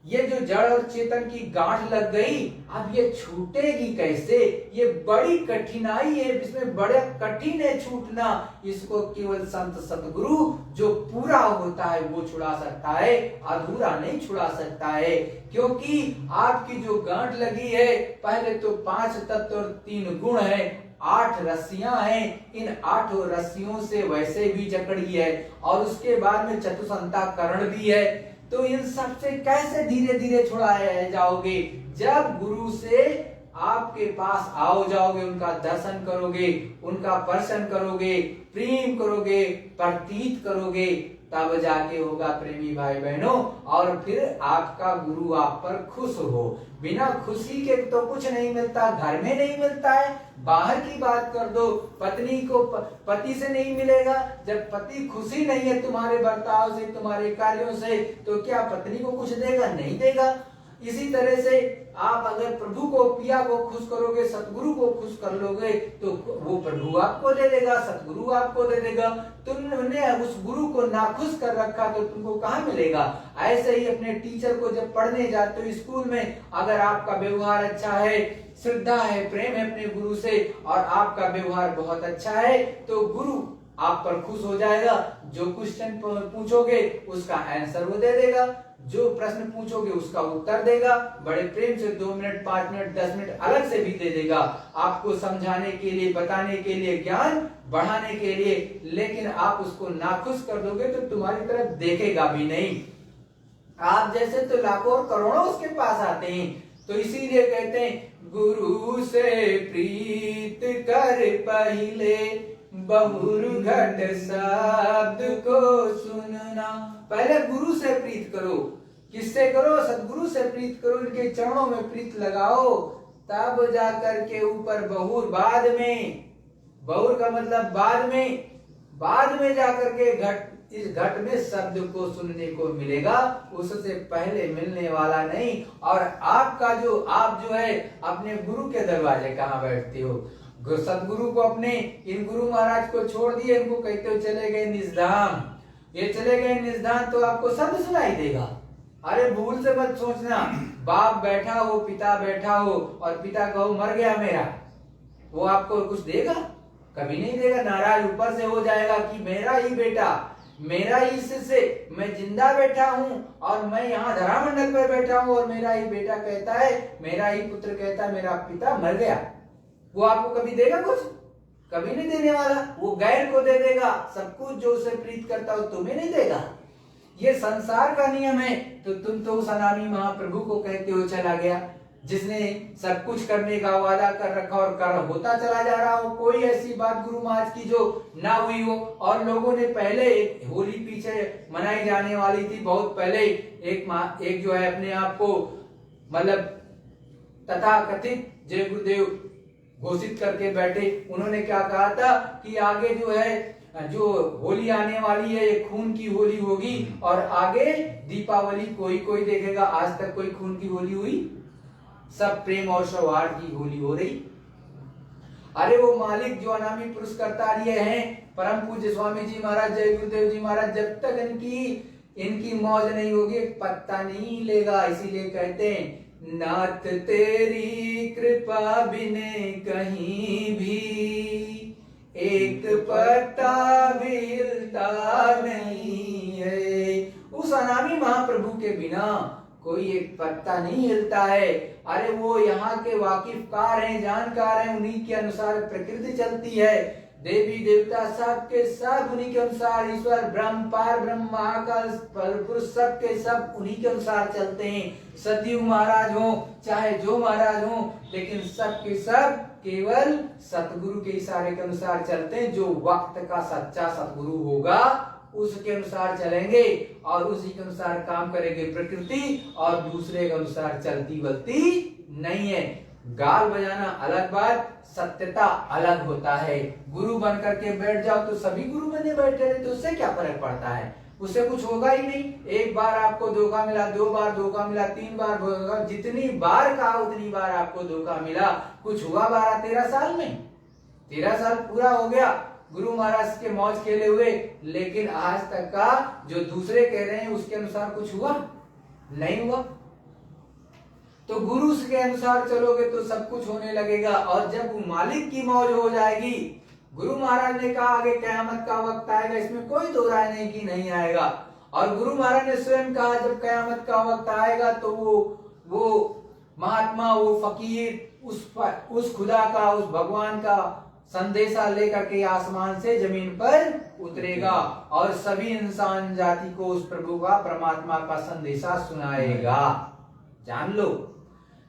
ये जो जड़ और चेतन की गांठ लग गई, अब ये छूटेगी कैसे? ये बड़ी कठिनाई है, इसमें बड़ा कठिन है छूटना। इसको केवल संत सतगुरु जो पूरा होता है वो छुड़ा सकता है, अधूरा नहीं छुड़ा सकता है। क्योंकि आपकी जो गांठ लगी है, पहले तो 5 तत्व और 3 गुण है, 8 रस्सियां हैं, इन 8 रस्सियों से वैसे भी जकड़ी है, और उसके बाद में चतुसंताकरण भी है। तो इन सब से कैसे धीरे धीरे छुड़ाए जाओगे? जब गुरु से आपके पास आओ जाओगे, उनका दर्शन करोगे, उनका स्पर्शन करोगे, प्रेम करोगे, प्रतीत करोगे, तब जाके होगा प्रेमी भाई बहनों। और फिर आपका गुरु आप पर खुश हो। बिना खुशी के तो कुछ नहीं मिलता, घर में नहीं मिलता है, बाहर की बात कर दो, पत्नी को पति से नहीं मिलेगा। जब पति खुशी नहीं है तुम्हारे बर्ताव से, तुम्हारे कार्यों से, तो क्या पत्नी को कुछ देगा? नहीं देगा। इसी तरह से आप अगर प्रभु को, पिया को खुश करोगे, सतगुरु को खुश कर लोगे, तो वो प्रभु आपको दे देगा, सतगुरु आपको दे देगा। तुमने उस गुरु को नाखुश कर रखा तो तुमको कहाँ मिलेगा? ऐसे ही अपने टीचर को जब पढ़ने जाते हो स्कूल में, अगर आपका व्यवहार अच्छा है, श्रद्धा है, प्रेम है अपने गुरु से, और आपका व्यवहार बहुत अच्छा है, तो गुरु आप पर खुश हो जाएगा। जो क्वेश्चन पूछोगे उसका आंसर वो दे देगा, जो प्रश्न पूछोगे उसका उत्तर देगा, बड़े प्रेम से 2 मिनट, 5 मिनट, 10 मिनट अलग से भी दे देगा, आपको समझाने के लिए, बताने के लिए, ज्ञान बढ़ाने के लिए। लेकिन आप उसको नाखुश कर दोगे तो तुम्हारी तरफ देखेगा भी नहीं। आप जैसे तो लाखों और करोड़ों उसके पास आते हैं। तो इसीलिए कहते हैं गुरु से प्रीत कर पहले बहुर घट शब्द को सुनना। पहले गुरु से प्रीत करो। किससे करो? सदगुरु से प्रीत करो, इनके चरणों में प्रीत लगाओ, तब जाकर के ऊपर बहुर, बाद में, बहुर का मतलब बाद में जाकर के घट, इस घट में शब्द को सुनने को मिलेगा, उससे पहले मिलने वाला नहीं। और आप जो है अपने गुरु के दरवाजे कहाँ बैठते हो? सदगुरु को अपने, इन गुरु महाराज को छोड़ दिए, इनको कहते हो चले गए निजधाम। ये चले गए निजधाम तो आपको शब्द सुनाई देगा। अरे भूल से मत सोचना, बाप बैठा हो, पिता बैठा हो और पिता कहो मर गया मेरा, वो आपको कुछ देगा? कभी नहीं देगा। नाराज ऊपर से हो जाएगा कि मेरा ही बेटा, मेरा ही इससे मैं जिंदा बैठा हूँ और मैं यहाँ धरामंडल पर बैठा हूँ और मेरा ही बेटा कहता है, मेरा ही पुत्र कहता है मेरा पिता मर गया। वो आपको कभी देगा कुछ? कभी नहीं देने वाला। वो गैर को दे देगा सब कुछ, जो उसे प्रीत करता हो तुम्हें नहीं देगा। ये संसार का नियम है। तो तुम तो उस अनामी महाप्रभु को कहते हो चला गया, जिसने सब कुछ करने का वादा कर रखा और कर होता चला जा रहा हो। कोई ऐसी बात गुरु महाराज की जो ना हुई हो। और लोगों ने पहले एक होली पीछे मनाई जाने वाली थी बहुत पहले, एक जो है अपने आप को मतलब तथाकथित जय गुरुदेव घोषित करके बैठे। उन्होंने क्या कहा था कि आगे जो है, जो होली आने वाली है ये खून की होली होगी और आगे दीपावली कोई कोई देखेगा। आज तक कोई खून की होली हुई? सब प्रेम और सौहार्द की होली हो रही। अरे वो मालिक जो अनामी पुरुष करता रहे हैं, परम पूज्य स्वामी जी महाराज, जय गुरुदेव जी महाराज, जब तक इनकी मौज नहीं होगी पत्ता नहीं लेगा। इसीलिए कहते हैं नाथ तेरी कृपा बिने कहीं भी एक पत्ता भी हिलता नहीं है। उस अनामी महाप्रभु के बिना कोई एक पत्ता नहीं हिलता है। अरे वो यहाँ के वाकिफकार हैं, जानकार हैं, उन्हीं के अनुसार प्रकृति चलती है। देवी देवता सब के सब उन्हीं के अनुसार, ईश्वर ब्रह्म पार ब्रह्म महाकाल पुरुष सब के सब उन्हीं के अनुसार चलते हैं। सतयुग महाराज हो चाहे जो महाराज हो, लेकिन सब के सब केवल सतगुरु के इशारे के अनुसार चलते हैं। जो वक्त का सच्चा सतगुरु होगा उसके अनुसार चलेंगे और उसी के अनुसार काम करेंगे प्रकृति, और दूसरे के अनुसार चलती बलती नहीं है। गाल बजाना अलग बात, सत्यता अलग होता है। गुरु बन करके बैठ जाओ तो सभी गुरु बने बैठे रहे तो उससे क्या फर्क पड़ता है? उससे कुछ होगा ही नहीं। एक बार आपको धोखा मिला, 2 बार धोखा मिला, 3 बार धोखा, जितनी बार कहा उतनी बार आपको धोखा मिला। कुछ हुआ 12-13 साल में? 13 साल पूरा हो गया गुरु महाराज के मौज खेले हुए, लेकिन आज तक का जो दूसरे कह रहे हैं उसके अनुसार कुछ हुआ नहीं हुआ। तो गुरु के अनुसार चलोगे तो सब कुछ होने लगेगा। और जब मालिक की मौज हो जाएगी, गुरु महाराज ने कहा आगे कयामत का वक्त आएगा, इसमें कोई दो राय नहीं कि नहीं आएगा। और गुरु महाराज ने स्वयं कहा जब कयामत का वक्त आएगा तो वो महात्मा, वो फकीर उस खुदा का, उस भगवान का संदेशा लेकर के आसमान से जमीन पर उतरेगा और सभी इंसान जाति को उस प्रभु का, परमात्मा का संदेशा सुनाएगा। जान लो।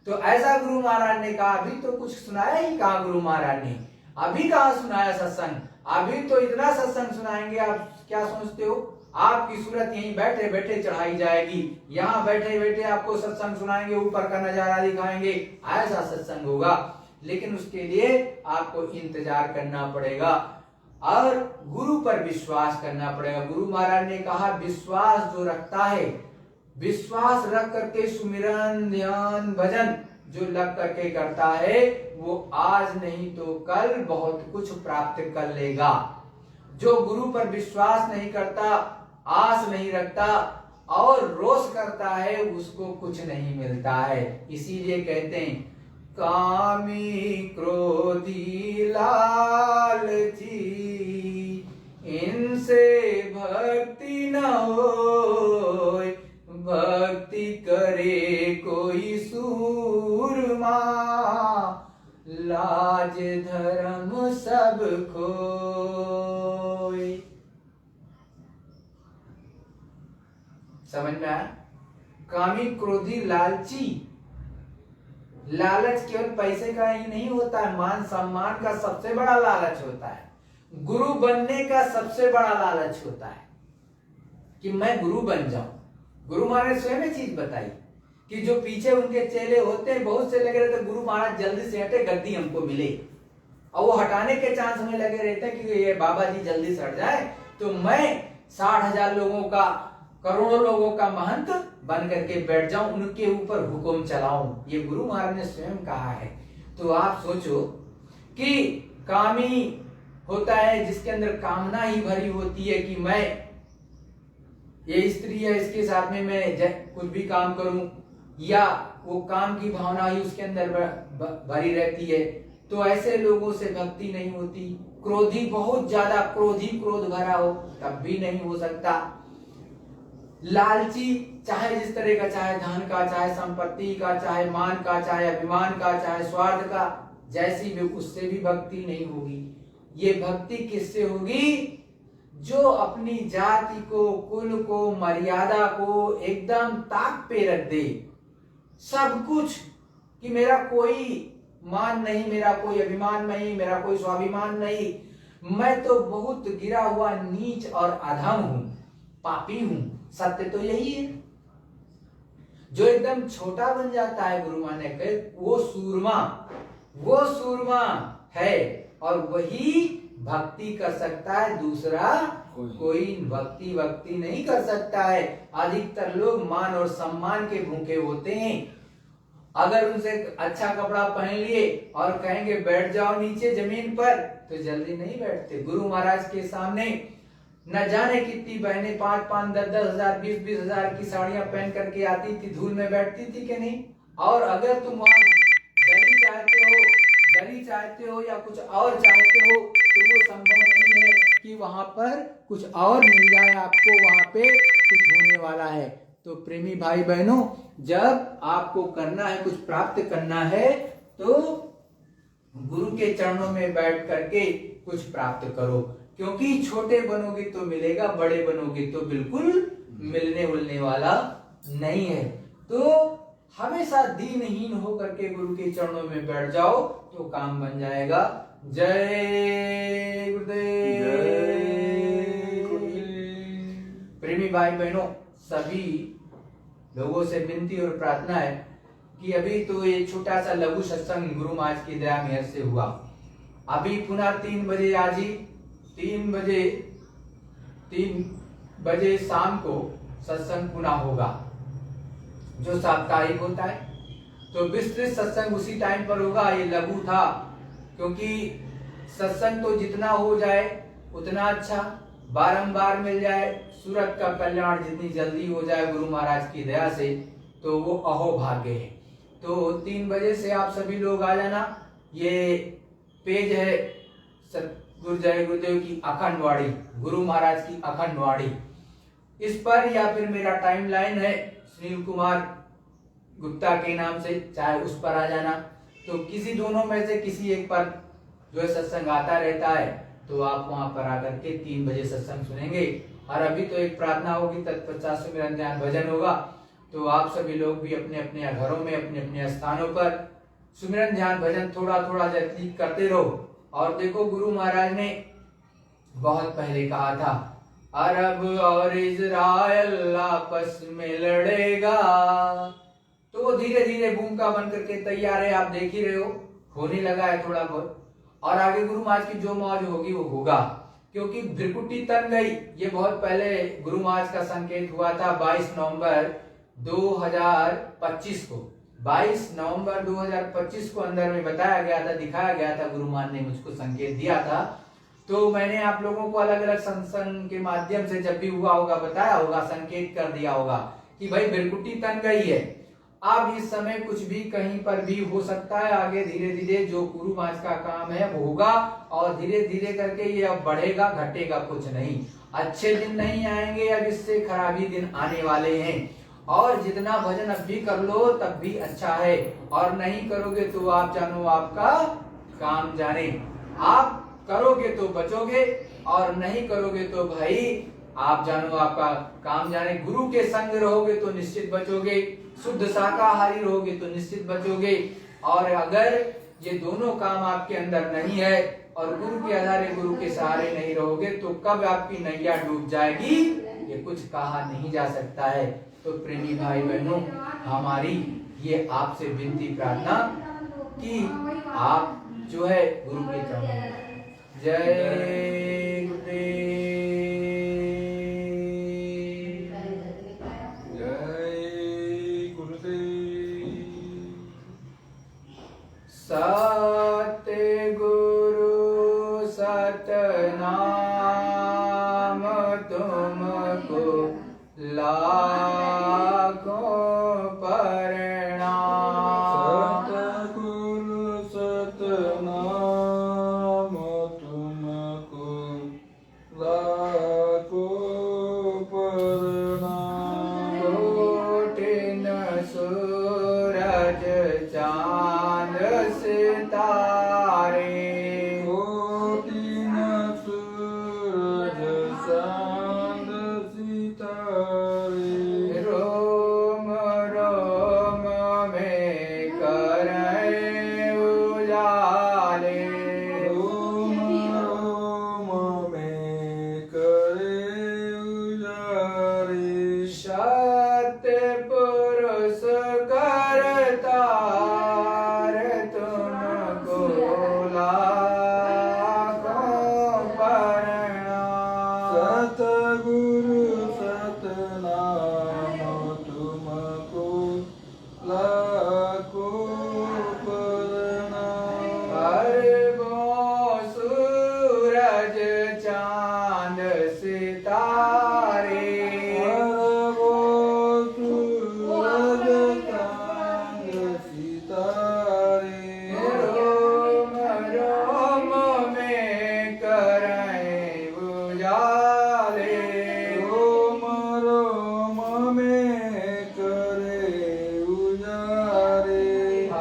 तो ऐसा गुरु महाराज ने कहा। अभी तो कुछ सुनाया ही कहा गुरु महाराज ने, अभी कहा सुनाया सत्संग? अभी तो इतना सत्संग सुनाएंगे, आप क्या सोचते हो? आपकी सूरत यहीं बैठे बैठे चढ़ाई जाएगी, यहाँ बैठे बैठे आपको सत्संग सुनाएंगे, ऊपर का नजारा दिखाएंगे, ऐसा सत्संग होगा। लेकिन उसके लिए आपको इंतजार करना पड़ेगा और गुरु पर विश्वास करना पड़ेगा। गुरु महाराज ने कहा विश्वास जो रखता है, विश्वास रख करके सुमिरन ध्यान भजन जो लग करके करता है, वो आज नहीं तो कल बहुत कुछ प्राप्त कर लेगा। जो गुरु पर विश्वास नहीं करता, आस नहीं रखता और रोष करता है, उसको कुछ नहीं मिलता है। इसीलिए कहते हैं कामी क्रोधी लालची इनसे भक्ति न होय, भक्ति करे कोई सूरमा, लाज धर्म सब खोय। समझ में आया? कामी क्रोधी लालची। लालच केवल पैसे का ही नहीं होता है, मान सम्मान का सबसे बड़ा लालच होता है। गुरु बनने का सबसे बड़ा लालच होता है कि मैं गुरु बन जाऊं। गुरु महाराज ने स्वयं चीज बताई कि जो पीछे उनके चेले होते हैं बहुत से लगे रहते, गुरु महाराज जल्दी से हटे, गद्दी हमको मिले, और वो हटाने के चांस में लगे रहते हैं कि ये बाबा जी जल्दी से हट जाए तो मैं 60,000 लोगों का, करोड़ों लोगों का महंत बन करके बैठ जाऊं, उनके ऊपर हुक्म चलाऊं। ये गुरु महाराज ने स्वयं कहा है। तो आप सोचो कि कामी होता है जिसके अंदर कामना ही भरी होती है कि मैं, ये स्त्री है इसके साथ में मैं कुछ भी काम करूं, या वो काम की भावना ही उसके अंदर भरी रहती है, तो ऐसे लोगों से भक्ति नहीं होती। क्रोधी, बहुत ज्यादा क्रोधी, क्रोध भरा हो तब भी नहीं हो सकता। लालची, चाहे जिस तरह का, चाहे धन का, चाहे संपत्ति का, चाहे मान का, चाहे अभिमान का, चाहे स्वार्थ का, जैसी भी, उससे भी भक्ति नहीं होगी। ये भक्ति किससे होगी? जो अपनी जाति को, कुल को, मर्यादा को एकदम ताक पे रख दे, सब कुछ, कि मेरा कोई मान नहीं, मेरा कोई अभिमान नहीं, मेरा कोई स्वाभिमान नहीं, मैं तो बहुत गिरा हुआ नीच और अधम हूं, पापी हूं। सत्य तो यही है। जो एकदम छोटा बन जाता है, गुरु मान ने कहे, वो सूरमा है, और वही भक्ति कर सकता है, दूसरा कोई भक्ति नहीं कर सकता है। अधिकतर लोग मान और सम्मान के भूखे होते हैं। अगर उनसे अच्छा कपड़ा पहन लिए और कहेंगे बैठ जाओ नीचे जमीन पर, तो जल्दी नहीं बैठते। गुरु महाराज के सामने न जाने कितनी बहनें 5-5, 10-10 हजार, 20-20 हजार की साड़ियां पहन करके आती थी, धूल में बैठती थी कि नहीं। और अगर तुम वहां दरी चाहते हो या कुछ और चाहते हो, तो वो संभव नहीं है कि वहां पर कुछ और मिल जाए आपको, वहां पे कुछ होने वाला है। तो प्रेमी भाई बहनों, जब आपको करना है, कुछ प्राप्त करना है, तो गुरु के चरणों में बैठ करके कुछ प्राप्त करो, क्योंकि छोटे बनोगे तो मिलेगा, बड़े बनोगे तो बिल्कुल मिलने वाला नहीं है। तो हमेशा दीनहीन होकर के गुरु के चरणों में बैठ जाओ तो काम बन जाएगा। जय गुरुदेव। प्रेमी भाई बहनों, सभी लोगों से विनती और प्रार्थना है कि अभी तो ये छोटा सा लघु सत्संग गुरु महाराज की दया मेहर से हुआ। अभी पुनः 3 बजे, आज ही 3 बजे शाम को सत्संग पुनः होगा, जो साप्ताहिक होता है। तो विस्तृत सत्संग उसी टाइम पर होगा। ये लघु था, क्योंकि सत्संग तो जितना हो जाए उतना अच्छा, बारंबार मिल जाए, सूरत का कल्याण जितनी जल्दी हो जाए गुरु महाराज की दया से, तो वो अहोभाग्य है। तो 3 बजे से आप सभी लोग आ जाना। ये पेज है सतगुरु जय गुरुदेव की अखंड वाणी, गुरु महाराज की अखंड वाणी, इस पर, या फिर मेरा टाइमलाइन है सुनील कुमार गुप्ता के नाम से, चाहे उस पर आ जाना। तो किसी दोनों में से किसी एक पर जो है सत्संग आता रहता है, तो आप वहां पर आकर के 3 बजे सत्संग सुनेंगे। और अभी तो एक प्रार्थना होगी, तत्पश्चात सुमिरन ध्यान भजन होगा। तो आप सभी लोग भी अपने अपने घरों में, अपने अपने स्थानों पर सुमिरन ध्यान भजन थोड़ा थोड़ा व्यतीत करते रहो। और देखो, गुरु महाराज ने बहुत पहले कहा था, अरब और इजराइल आपस में लड़ेगा, तो वो धीरे धीरे भूमिका बन करके तैयार है। आप देख ही रहे हो, होने लगा है थोड़ा बहुत। और आगे गुरु महाराज की जो मौज होगी वो होगा, क्योंकि भ्रिकुटी तन गई, ये बहुत पहले गुरु महाराज का संकेत हुआ था 22 नवंबर 2025 को। 22 नवंबर 2025 को अंदर में बताया गया था, दिखाया गया था, गुरु महाराज ने मुझको संकेत दिया था। तो मैंने आप लोगों को अलग अलग सत्संग के माध्यम से जब भी हुआ होगा बताया होगा, संकेत कर दिया होगा कि भाई भ्रिकुटी तन गई है। अब इस समय कुछ भी कहीं पर भी हो सकता है। आगे धीरे धीरे जो गुरु महाराज का काम है वो होगा, और धीरे धीरे करके ये अब बढ़ेगा, घटेगा कुछ नहीं। अच्छे दिन नहीं आएंगे, अब इससे खराबी दिन आने वाले हैं। और जितना भजन अब भी कर लो तब भी अच्छा है, और नहीं करोगे तो आप जानो आपका काम जाने। आप करोगे तो बचोगे, और नहीं करोगे तो भाई आप जानो आपका काम जाने। गुरु के संग रहोगे तो निश्चित बचोगे, शुद्ध शाकाहारी रहोगे तो निश्चित बचोगे। और अगर ये दोनों काम आपके अंदर नहीं है और गुरु के आधारे गुरु के सहारे नहीं रहोगे तो कब आपकी नैया डूब जाएगी ये कुछ कहा नहीं जा सकता है। तो प्रेमी भाई बहनों, हमारी ये आपसे विनती प्रार्थना कि आप जो है गुरु के चरणों में जय गुरुदेव। जय गुरुदेव। सतगुरु सतनाम तुमको लाखों प्रणाम। सतगुरु सतनाम तुमको लाखों प्रणाम। कोटिन सूरज चांद सितारे कोटिन सूरज चांद सितारे रोम रोम में करें उजाले। रोम रोम में करे उजारे। सत्य पुरुष करतार तुमको लाखों प्रणाम। सतगुरु सतनाम तुमको लाखों प्रणाम। अरबों सूरज चांद सितारे अरबों सूरज चांद सितारे रोम रोम में करें उजाले। रोम रोम में करे उजारे।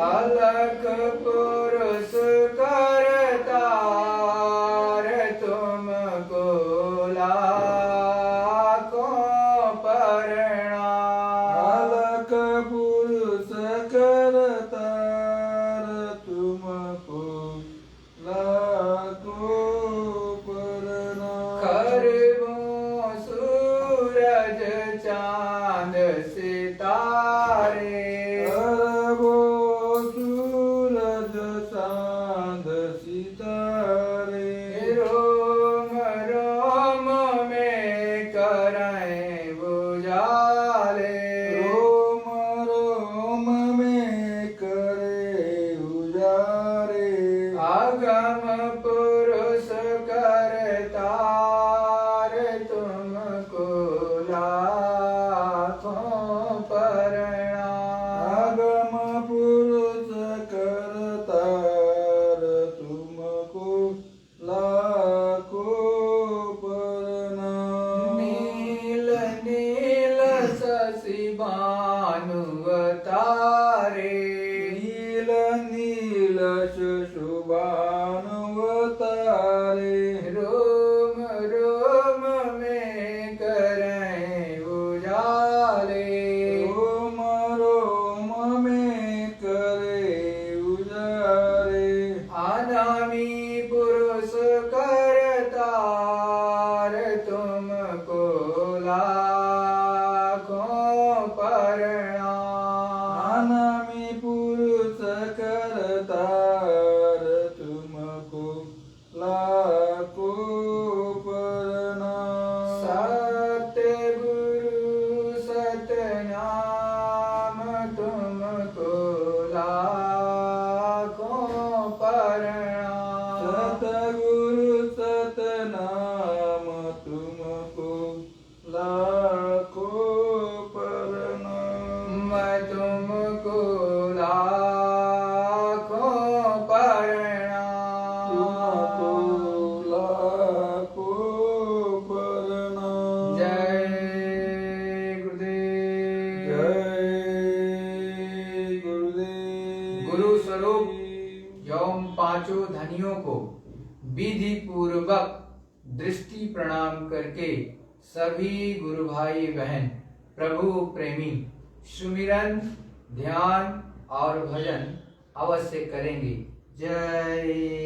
अलख पुरुष करतार तुमको लाखों प्रणाम। अलख पुरुष करतार तुमको लाखों प्रणाम। खरबों सूरज चांद सितारे अरबों सूरज चांद सितारे रोम रोम में करें उजाले। रोम रोम में करे उजारे। आगम पुरुष करतार तुमको लाखों प्रणाम। आगम पुरुष करतार तुमको लाखों प्रणाम। नील नील शशि भानु अवतारे नील नील शुभानुवतारे रोम रोम में करें उजाले। रोम रोम में करे उजारे। आनामी पुरुष करतार तुमको लाखों प्रणाम। अनामी पुरुष करतार तुमको लाखों प्रणाम। सतगुरु सतनाम तुमको लाखों प्रणाम। सतगुरु सतनाम तुमको लाखों प्रणाम। मैं तुमको लाखों प्रणाम। तुमको लाखों प्रणाम। जय गुरुदेव। जय गुरुदेव। गुरु स्वरूप एवं पांचों धनियों को विधि पूर्वक दृष्टि प्रणाम करके सभी गुरु भाई बहन प्रभु प्रेमी सुमिरन ध्यान और भजन अवश्य करेंगे। जय